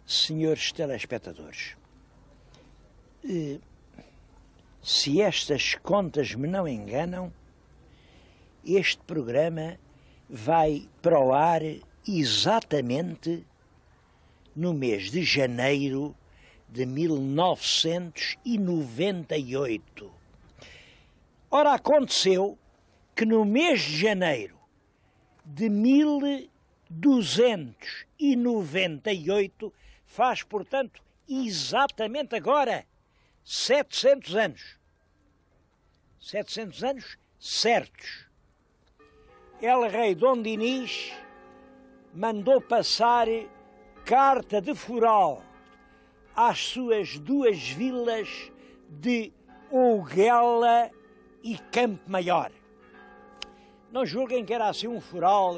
Senhores telespectadores, se estas contas me não enganam, este programa vai para o ar exatamente no mês de janeiro de 1998. Ora, aconteceu que no mês de janeiro de 1298, faz, portanto, exatamente agora 700 anos. 700 anos certos. El Rei Dom Dinis mandou passar carta de foral às suas duas vilas de Ouguela e Campo Maior. Não julguem que era assim um foral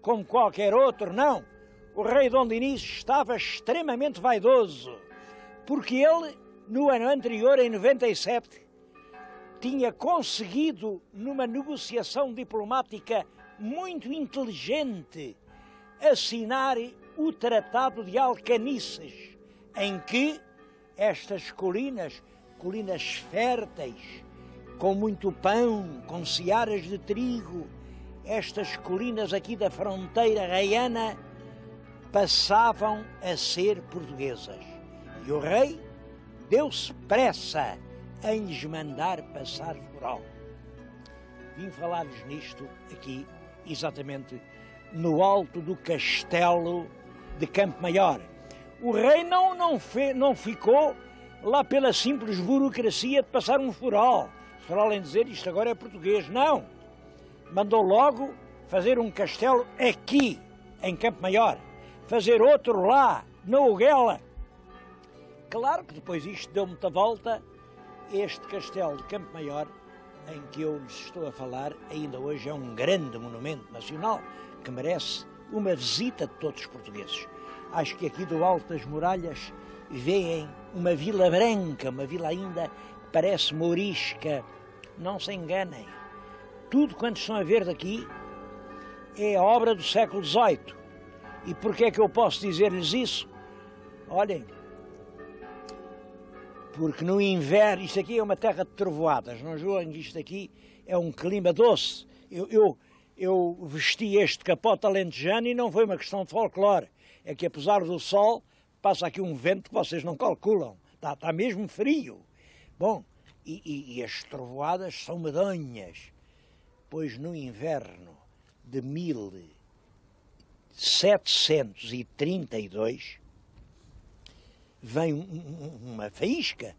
como qualquer outro, não. O rei Dom Dinis estava extremamente vaidoso, porque ele, no ano anterior, em 97, tinha conseguido, numa negociação diplomática muito inteligente, assinar o Tratado de Alcanices, em que estas colinas férteis, com muito pão, com searas de trigo, estas colinas aqui da fronteira reiana, passavam a ser portuguesas. E o rei deu-se pressa em lhes mandar passar foral. Vim falar-lhes nisto aqui, exatamente no alto do castelo de Campo Maior. O rei não ficou lá pela simples burocracia de passar um foral, só além de dizer isto agora é português. Não! Mandou logo fazer um castelo aqui, em Campo Maior, fazer outro lá, na Ouguela. Claro que depois isto deu muita volta. Este castelo de Campo Maior, em que eu lhes estou a falar, ainda hoje é um grande monumento nacional que merece uma visita de todos os portugueses. Acho que aqui do alto das muralhas veem uma vila branca, uma vila ainda que parece mourisca. Não se enganem. Tudo quanto estão a ver daqui é obra do século XVIII. E porquê é que eu posso dizer-lhes isso? Olhem, porque no inverno, isto aqui é uma terra de trovoadas, não julguem que isto aqui é um clima doce. Eu vesti este capote alentejano e não foi uma questão de folclore. É que apesar do sol, passa aqui um vento que vocês não calculam. Está mesmo frio. Bom, e as trovoadas são medonhas, pois no inverno de 1732 vem uma faísca,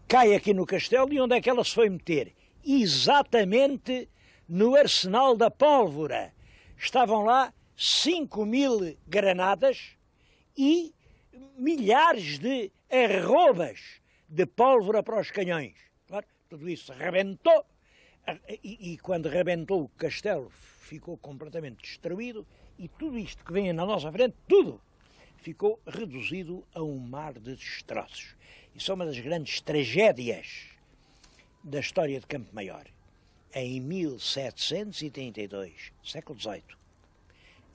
cai aqui no castelo. E onde é que ela se foi meter? Exatamente no arsenal da pólvora. Estavam lá 5.000 granadas e milhares de arrobas de pólvora para os canhões. Claro, tudo isso rebentou, e quando rebentou o castelo ficou completamente destruído, e tudo isto que vem na nossa frente, tudo ficou reduzido a um mar de destroços. Isso é uma das grandes tragédias da história de Campo Maior. Em 1732, século XVIII,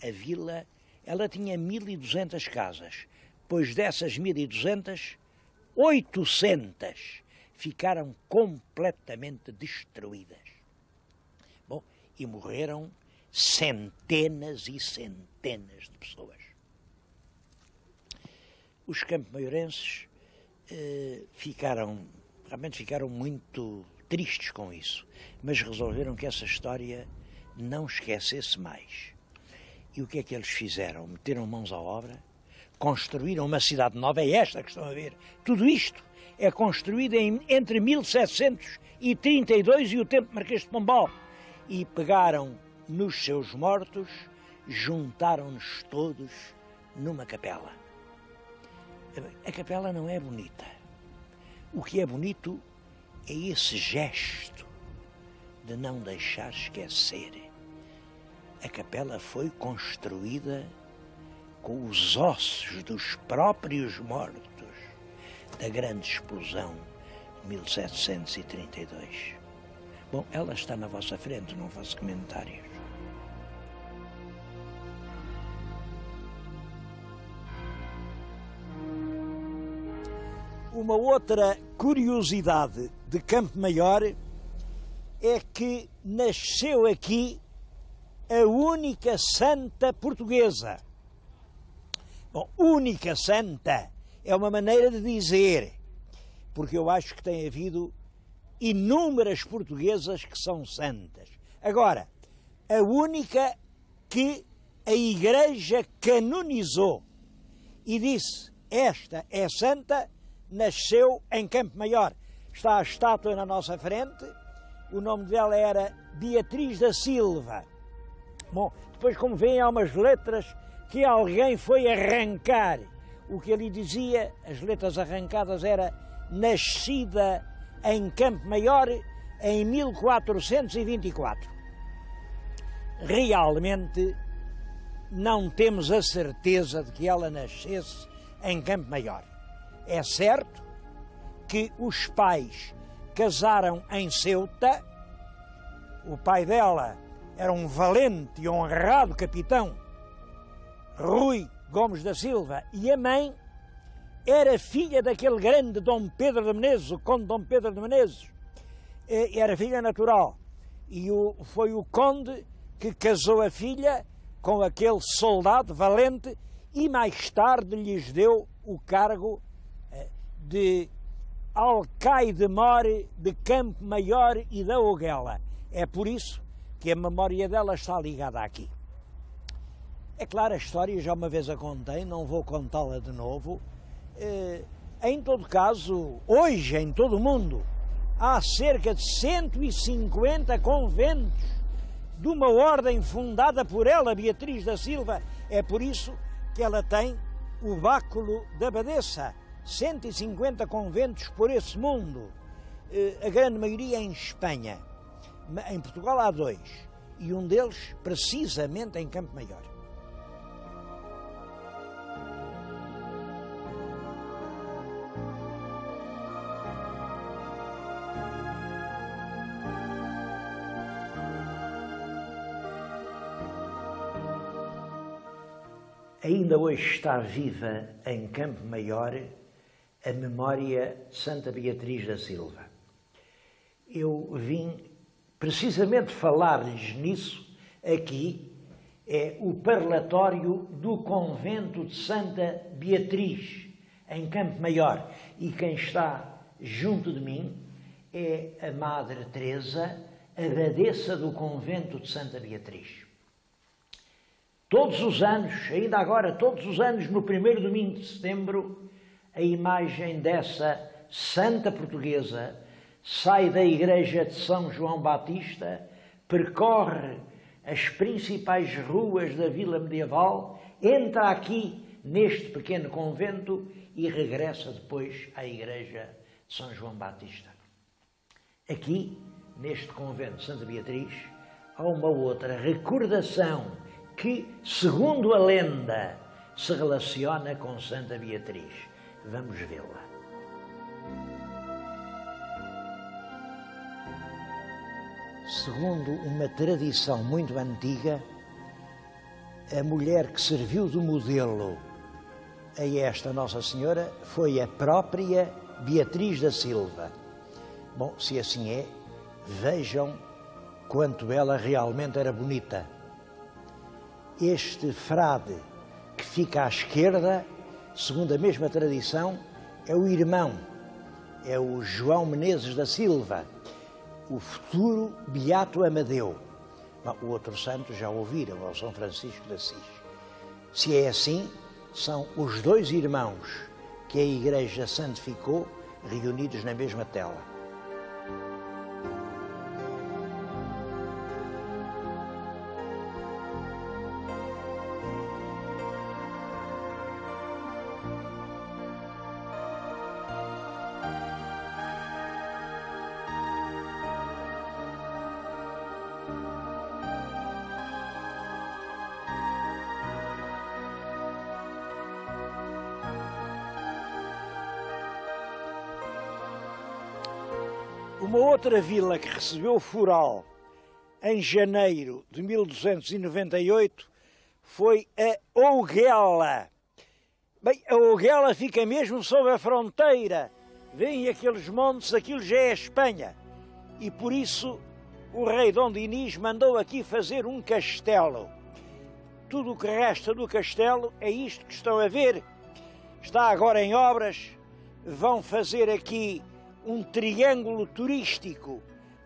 a vila, ela tinha 1.200 casas, pois dessas 1.200, 800 ficaram completamente destruídas. Bom, e morreram centenas e centenas de pessoas. Os campo-maiorenses realmente ficaram muito tristes com isso, mas resolveram que essa história não esquecesse mais. E o que é que eles fizeram? Meteram mãos à obra, construíram uma cidade nova, é esta que estão a ver. Tudo isto é construído entre 1732 e o tempo de Marquês de Pombal. E pegaram nos seus mortos, juntaram-nos todos numa capela. A capela não é bonita. O que é bonito é esse gesto de não deixar esquecer. A capela foi construída com os ossos dos próprios mortos da grande explosão de 1732. Bom, ela está na vossa frente, não faço comentários. Uma outra curiosidade de Campo Maior é que nasceu aqui a única santa portuguesa. Bom, única santa é uma maneira de dizer, porque eu acho que tem havido inúmeras portuguesas que são santas. Agora, a única que a Igreja canonizou e disse, esta é santa, nasceu em Campo Maior. Está a estátua na nossa frente, o nome dela era Beatriz da Silva. Bom, depois como veem há umas letras que alguém foi arrancar. O que ali dizia, as letras arrancadas, era nascida em Campo Maior em 1424. Realmente não temos a certeza de que ela nascesse em Campo Maior. É certo que os pais casaram em Ceuta, o pai dela era um valente e honrado capitão, Rui Gomes da Silva, e a mãe era filha daquele grande Dom Pedro de Menezes, o conde Dom Pedro de Menezes, era filha natural, e foi o conde que casou a filha com aquele soldado valente e mais tarde lhes deu o cargo de alcaide-mor de Campo Maior e da Oguela. É por isso que a memória dela está ligada aqui. É claro, a história já uma vez a contei, não vou contá-la de novo. Em todo caso, hoje em todo o mundo, há cerca de 150 conventos de uma ordem fundada por ela, Beatriz da Silva. É por isso que ela tem o báculo da abadesa. 150 conventos por esse mundo. A grande maioria em Espanha. Em Portugal há 2, e um deles precisamente em Campo Maior. Ainda hoje está viva em Campo Maior a memória de Santa Beatriz da Silva. Eu vim precisamente falar-lhes nisso. Aqui é o parlatório do convento de Santa Beatriz, em Campo Maior. E quem está junto de mim é a Madre Teresa, abadesa do convento de Santa Beatriz. Todos os anos, ainda agora, todos os anos, no primeiro domingo de setembro, a imagem dessa santa portuguesa sai da igreja de São João Batista, percorre as principais ruas da vila medieval, entra aqui neste pequeno convento e regressa depois à igreja de São João Batista. Aqui, neste convento de Santa Beatriz, há uma outra recordação que, segundo a lenda, se relaciona com Santa Beatriz. Vamos vê-la. Segundo uma tradição muito antiga, a mulher que serviu de modelo a esta Nossa Senhora foi a própria Beatriz da Silva. Bom, se assim é, vejam quanto ela realmente era bonita. Este frade que fica à esquerda, segundo a mesma tradição, é o irmão, é o João Menezes da Silva, o futuro Beato Amadeu. Bom, o outro santo já ouviram, é o São Francisco de Assis. Se é assim, são os 2 irmãos que a Igreja santificou, reunidos na mesma tela. Uma outra vila que recebeu foral em janeiro de 1298 foi a Ouguela. Bem, a Ouguela fica mesmo sob a fronteira vêm aqueles montes, aquilo já é Espanha. E por isso o rei Dom Dinis mandou aqui fazer um castelo. Tudo o que resta do castelo é isto que estão a ver. Está agora em obras. Vão fazer aqui um triângulo turístico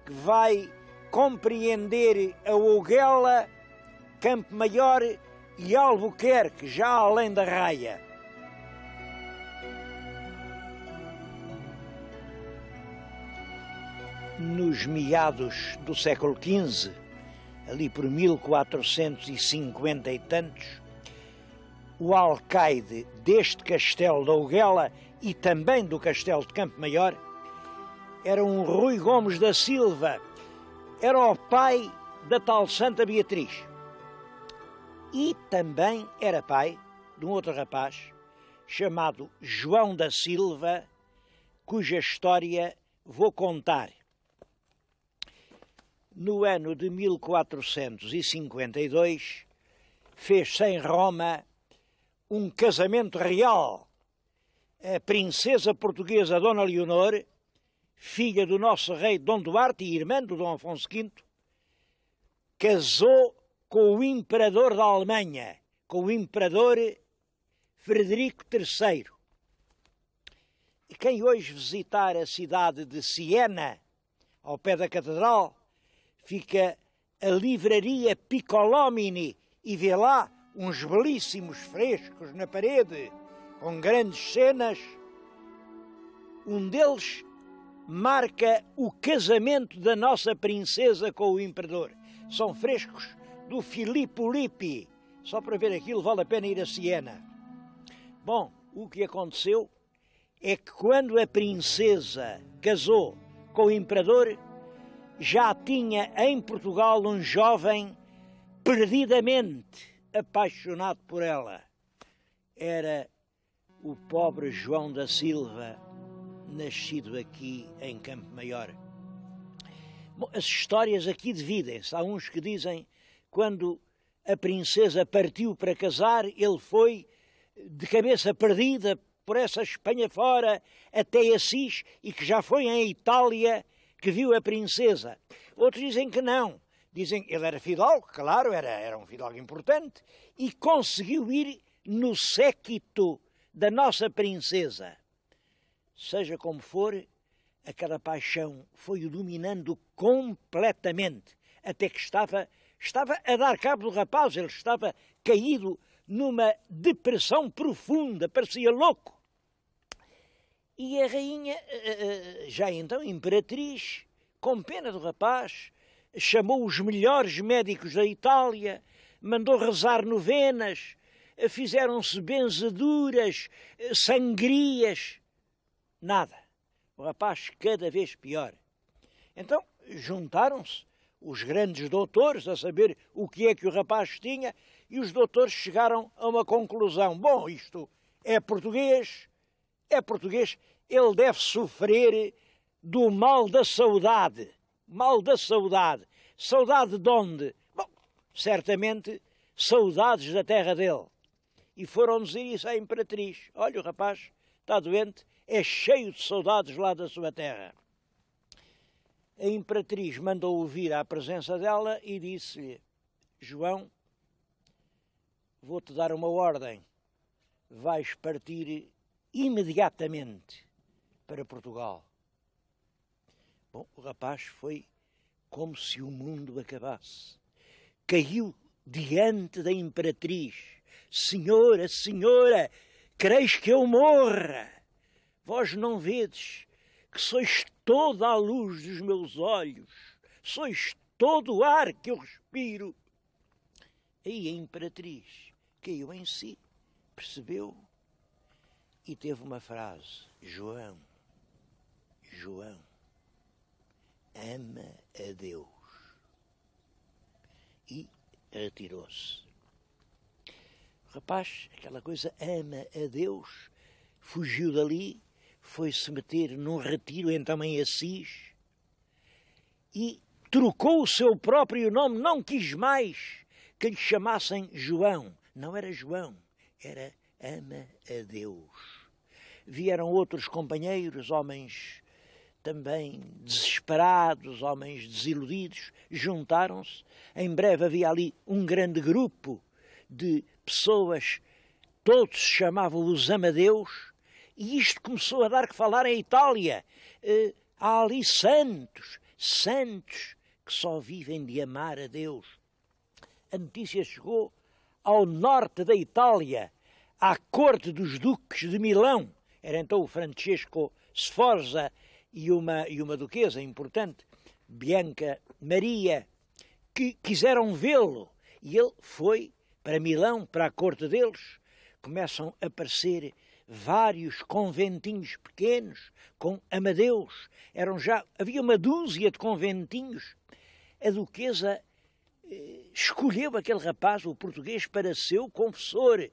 que vai compreender a Ouguela, Campo Maior e Albuquerque, já além da Raia. Nos meados do século XV, ali por 1450 e tantos, o alcaide deste castelo da Ouguela e também do castelo de Campo Maior era um Rui Gomes da Silva, era o pai da tal Santa Beatriz. E também era pai de um outro rapaz chamado João da Silva, cuja história vou contar. No ano de 1452, fez-se em Roma um casamento real. A princesa portuguesa Dona Leonor, filha do nosso rei Dom Duarte e irmã do Dom Afonso V, casou com o imperador da Alemanha, com o imperador Frederico III. E quem hoje visitar a cidade de Siena, ao pé da catedral, fica a livraria Piccolomini e vê lá uns belíssimos frescos na parede, com grandes cenas. Um deles marca o casamento da nossa princesa com o imperador. São frescos do Filippo Lippi. Só para ver aquilo vale a pena ir a Siena. Bom, o que aconteceu é que quando a princesa casou com o imperador, já tinha em Portugal um jovem perdidamente apaixonado por ela. Era o pobre João da Silva, nascido aqui em Campo Maior. Bom, as histórias aqui dividem-se. Há uns que dizem quando a princesa partiu para casar, ele foi de cabeça perdida por essa Espanha fora até Assis e que já foi em Itália que viu a princesa. Outros dizem que não. Dizem que ele era fidalgo, claro, era um fidalgo importante, e conseguiu ir no séquito da nossa princesa. Seja como for, aquela paixão foi-o dominando completamente, até que estava a dar cabo do rapaz, ele estava caído numa depressão profunda, parecia louco. E a rainha, já então imperatriz, com pena do rapaz, chamou os melhores médicos da Itália, mandou rezar novenas, fizeram-se benzeduras, sangrias. Nada. O rapaz cada vez pior. Então juntaram-se os grandes doutores a saber o que é que o rapaz tinha e os doutores chegaram a uma conclusão. Bom, isto é português, ele deve sofrer do mal da saudade. Mal da saudade. Saudade de onde? Bom, certamente saudades da terra dele. E foram dizer isso à imperatriz. Olha, o rapaz está doente, é cheio de saudades lá da sua terra. A imperatriz mandou-o vir à presença dela e disse-lhe: João, vou-te dar uma ordem. Vais partir imediatamente para Portugal. Bom, o rapaz foi como se o mundo acabasse. Caiu diante da imperatriz. Senhora, senhora, quereis que eu morra? Vós não vedes que sois toda a luz dos meus olhos, sois todo o ar que eu respiro. Aí a imperatriz caiu em si, percebeu e teve uma frase: João, João, ama a Deus. E retirou-se. O rapaz, aquela coisa, ama a Deus, fugiu dali, foi-se meter num retiro então em Assis e trocou o seu próprio nome, não quis mais que lhe chamassem João. Não era João, era ama a Deus. vieram outros companheiros, homens também desesperados, homens desiludidos, juntaram-se. Em breve havia ali um grande grupo de pessoas, todos se chamavam os Amadeus, e isto começou a dar que falar em Itália. Há ali santos que só vivem de amar a Deus. A notícia chegou ao norte da Itália, à corte dos duques de Milão. Era então o Francesco Sforza e uma duquesa importante, Bianca Maria, que quiseram vê-lo. E ele foi para Milão, para a corte deles. Começam a aparecer vários conventinhos pequenos com Amadeus. Havia uma dúzia de conventinhos. A duquesa escolheu aquele rapaz, o português, para seu confessor.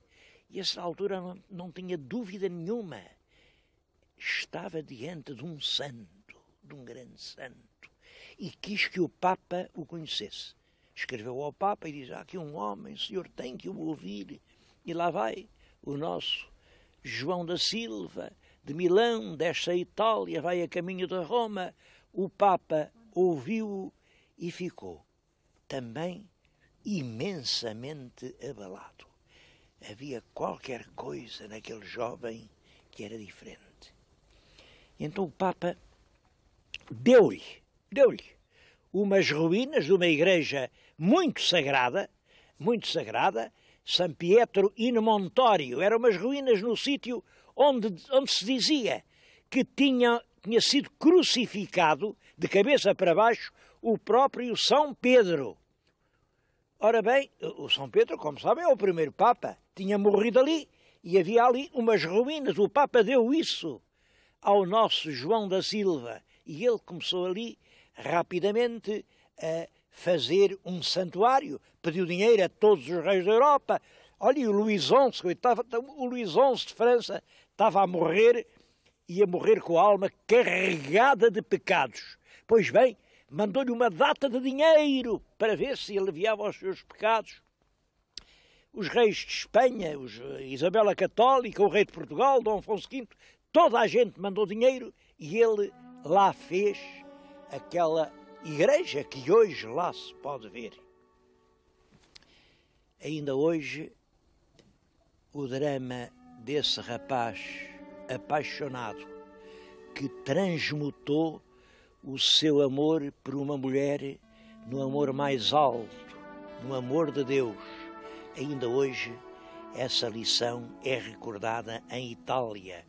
E a essa altura não tinha dúvida nenhuma. Estava diante de um santo, de um grande santo. E quis que o Papa o conhecesse. Escreveu ao Papa e diz: há aqui um homem, o senhor tem que o ouvir. E lá vai o nosso João da Silva, de Milão, desce a Itália, vai a caminho de Roma. O Papa ouviu-o e ficou também imensamente abalado. Havia qualquer coisa naquele jovem que era diferente. E então o Papa deu-lhe umas ruínas de uma igreja muito sagrada, San Pietro in Montorio. Eram umas ruínas no sítio onde se dizia que tinha sido crucificado de cabeça para baixo o próprio São Pedro. Ora bem, o São Pedro, como sabem, é o primeiro Papa. Tinha morrido ali e havia ali umas ruínas. O Papa deu isso ao nosso João da Silva e ele começou ali rapidamente a fazer um santuário, pediu dinheiro a todos os reis da Europa. Olha, o Luís XI de França estava a morrer, ia morrer com a alma carregada de pecados. Pois bem, mandou-lhe uma data de dinheiro para ver se aliviava os seus pecados. Os reis de Espanha, Isabel a Católica, o rei de Portugal, Dom Afonso V, toda a gente mandou dinheiro e ele lá fez aquela igreja que hoje lá se pode ver. Ainda hoje, o drama desse rapaz apaixonado que transmutou o seu amor por uma mulher no amor mais alto, no amor de Deus. Ainda hoje, essa lição é recordada em Itália.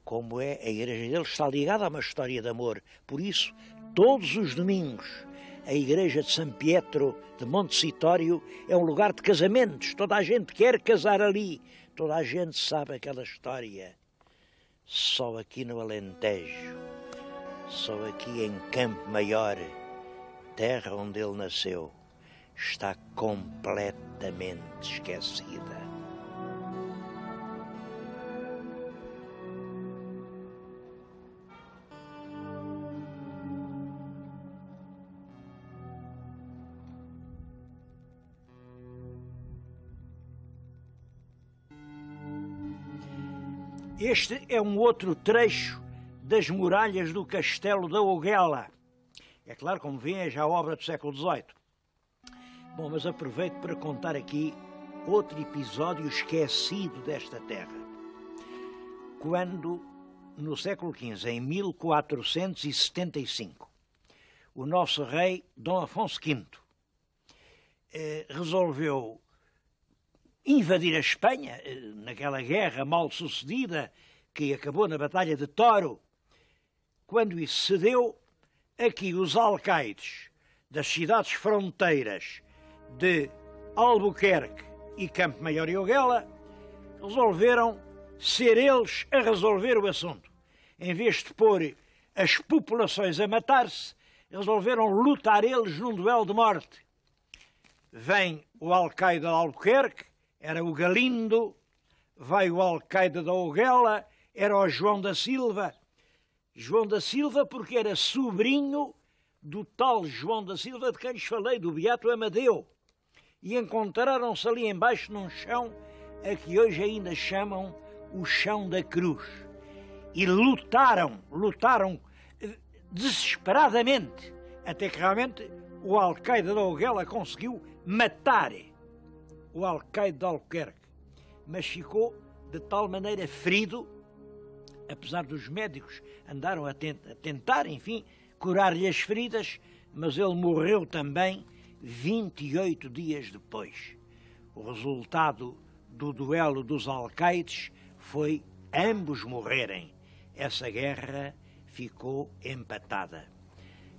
Como é, a igreja dele está ligada a uma história de amor. Por isso, todos os domingos, a igreja de San Pietro de Montecitorio é um lugar de casamentos. Toda a gente quer casar ali. Toda a gente sabe aquela história. Só aqui no Alentejo, só aqui em Campo Maior, terra onde ele nasceu, está completamente esquecida. Este é um outro trecho das muralhas do Castelo da Ouguela. É claro, como veem, é já obra do século XVIII. Bom, mas aproveito para contar aqui outro episódio esquecido desta terra. Quando, no século XV, em 1475, o nosso rei Dom Afonso V resolveu invadir a Espanha, naquela guerra mal sucedida que acabou na Batalha de Toro. Quando isso se deu, aqui os alcaides das cidades fronteiras de Albuquerque e Campo Maior e Ouguela resolveram ser eles a resolver o assunto. Em vez de pôr as populações a matar-se, resolveram lutar eles num duelo de morte. Vem o alcaide de Albuquerque, era o Galindo, vai o alcaide da Ouguela, era o João da Silva. João da Silva porque era sobrinho do tal João da Silva de quem lhes falei, do Beato Amadeu. E encontraram-se ali embaixo num chão a que hoje ainda chamam o chão da cruz e lutaram desesperadamente, até que realmente o alcaide da Ouguela conseguiu matar o alcaide de Albuquerque, mas ficou de tal maneira ferido, apesar dos médicos andaram a tentar, enfim, curar-lhe as feridas, mas ele morreu também 28 dias depois. O resultado do duelo dos alcaides foi ambos morrerem. Essa guerra ficou empatada.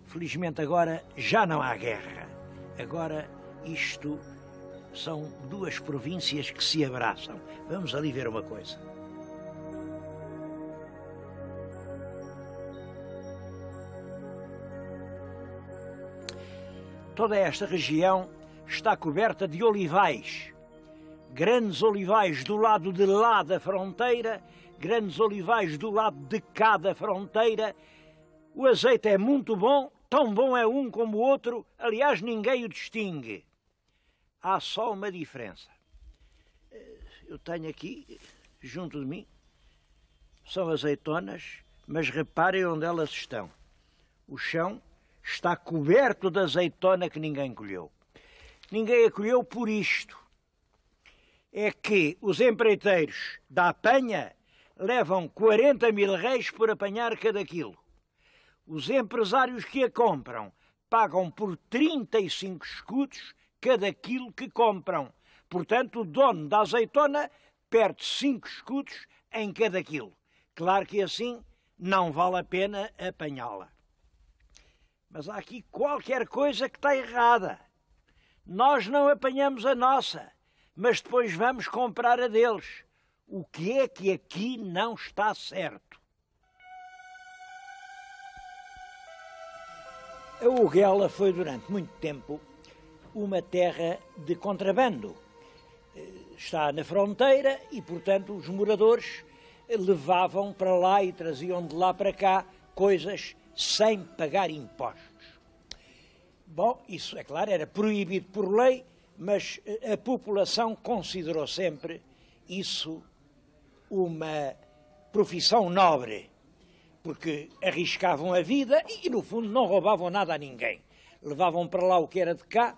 Felizmente agora já não há guerra. Agora isto são duas províncias que se abraçam. Vamos ali ver uma coisa. Toda esta região está coberta de olivais. Grandes olivais do lado de lá da fronteira, grandes olivais do lado de cá da fronteira. O azeite é muito bom, tão bom é um como o outro, aliás, ninguém o distingue. Há só uma diferença. Eu tenho aqui, junto de mim, são azeitonas, mas reparem onde elas estão. O chão está coberto de azeitona que ninguém colheu. Ninguém a colheu por isto. É que os empreiteiros da apanha levam 40 mil réis por apanhar cada quilo. Os empresários que a compram pagam por 35 escudos cada quilo que compram. Portanto, o dono da azeitona perde 5 escudos em cada quilo. Claro que assim não vale a pena apanhá-la. Mas há aqui qualquer coisa que está errada. Nós não apanhamos a nossa, mas depois vamos comprar a deles. O que é que aqui não está certo? A Ouguela foi durante muito tempo uma terra de contrabando. Está na fronteira e, portanto, os moradores levavam para lá e traziam de lá para cá coisas sem pagar impostos. Bom, isso, é claro, era proibido por lei, mas a população considerou sempre isso uma profissão nobre, porque arriscavam a vida e, no fundo, não roubavam nada a ninguém. Levavam para lá o que era de cá,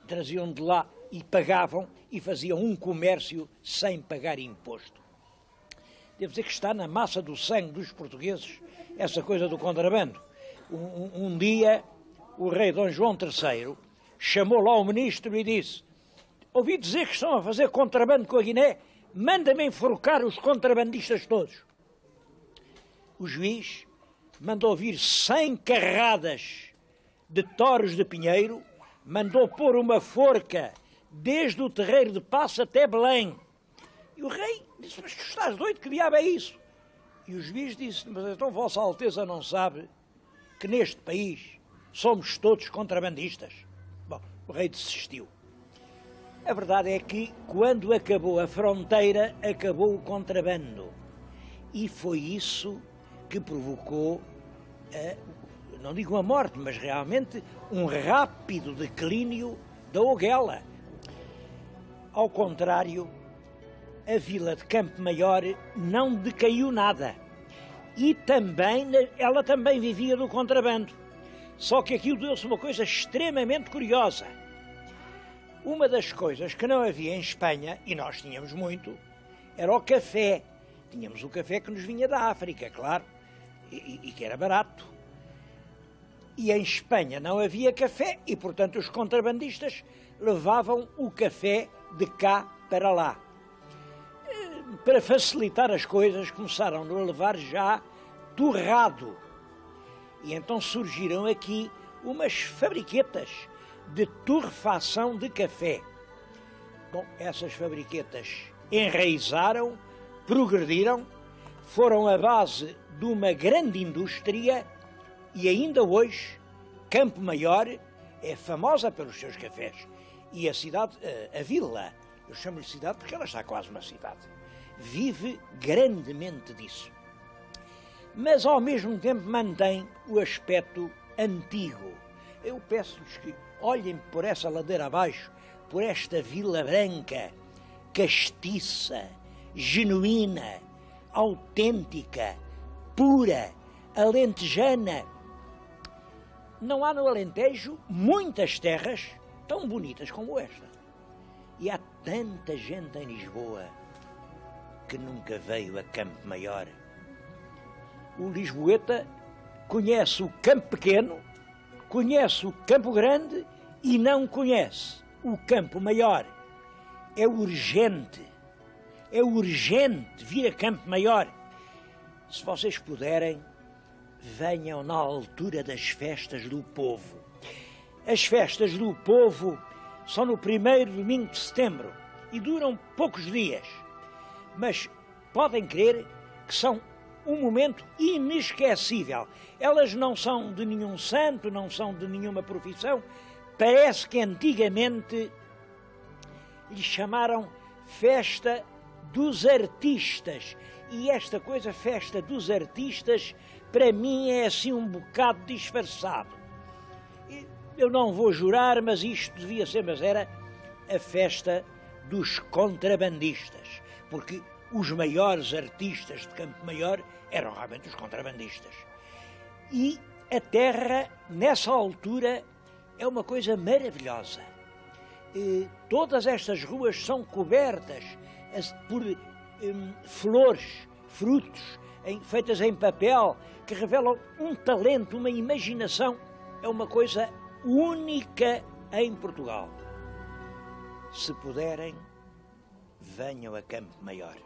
traziam de lá e pagavam e faziam um comércio sem pagar imposto. Devo dizer que está na massa do sangue dos portugueses essa coisa do contrabando. Um dia, o rei Dom João III chamou lá o ministro e disse: ouvi dizer que estão a fazer contrabando com a Guiné, manda-me enforcar os contrabandistas todos. O juiz mandou vir 100 carradas de touros de pinheiro, mandou pôr uma forca desde o terreiro de Paço até Belém. E o rei disse: mas tu estás doido, que diabo é isso? E o juiz disse: mas então Vossa Alteza não sabe que neste país somos todos contrabandistas? Bom, o rei desistiu. A verdade é que, quando acabou a fronteira, acabou o contrabando. E foi isso que provocou, não digo a morte, mas realmente um rápido declínio da Ouguela. Ao contrário, a vila de Campo Maior não decaiu nada. E também, ela também vivia do contrabando. Só que aquilo deu-se uma coisa extremamente curiosa. Uma das coisas que não havia em Espanha, e nós tínhamos muito, era o café. Tínhamos o café que nos vinha da África, claro, e que era barato. E em Espanha não havia café e, portanto, os contrabandistas levavam o café de cá para lá. Para facilitar as coisas, começaram a levar já torrado. E então surgiram aqui umas fabriquetas de torrefação de café. Bom, essas fabriquetas enraizaram, progrediram, foram a base de uma grande indústria e ainda hoje Campo Maior é famosa pelos seus cafés. E a cidade, a vila, eu chamo-lhe cidade porque ela está quase uma cidade, vive grandemente disso. Mas ao mesmo tempo mantém o aspecto antigo. Eu peço-lhes que olhem por essa ladeira abaixo, por esta Vila Branca, castiça, genuína, autêntica, pura, alentejana. Não há no Alentejo muitas terras tão bonitas como esta. E há tanta gente em Lisboa que nunca veio a Campo Maior. O lisboeta conhece o Campo Pequeno, conhece o Campo Grande e não conhece o Campo Maior. É urgente vir a Campo Maior. Se vocês puderem, venham na altura das festas do povo. As festas do povo são no primeiro domingo de setembro e duram poucos dias, mas podem crer que são um momento inesquecível. Elas não são de nenhum santo, não são de nenhuma profissão. Parece que antigamente lhe chamaram festa dos artistas. E esta coisa, festa dos artistas, para mim é assim um bocado disfarçado. Eu não vou jurar, mas isto devia ser, mas era a festa dos contrabandistas, porque os maiores artistas de Campo Maior eram realmente os contrabandistas. E a terra, nessa altura, é uma coisa maravilhosa. Todas estas ruas são cobertas por flores, frutos, feitas em papel, que revelam um talento, uma imaginação. É uma coisa única em Portugal. Se puderem, venham a Campo Maior.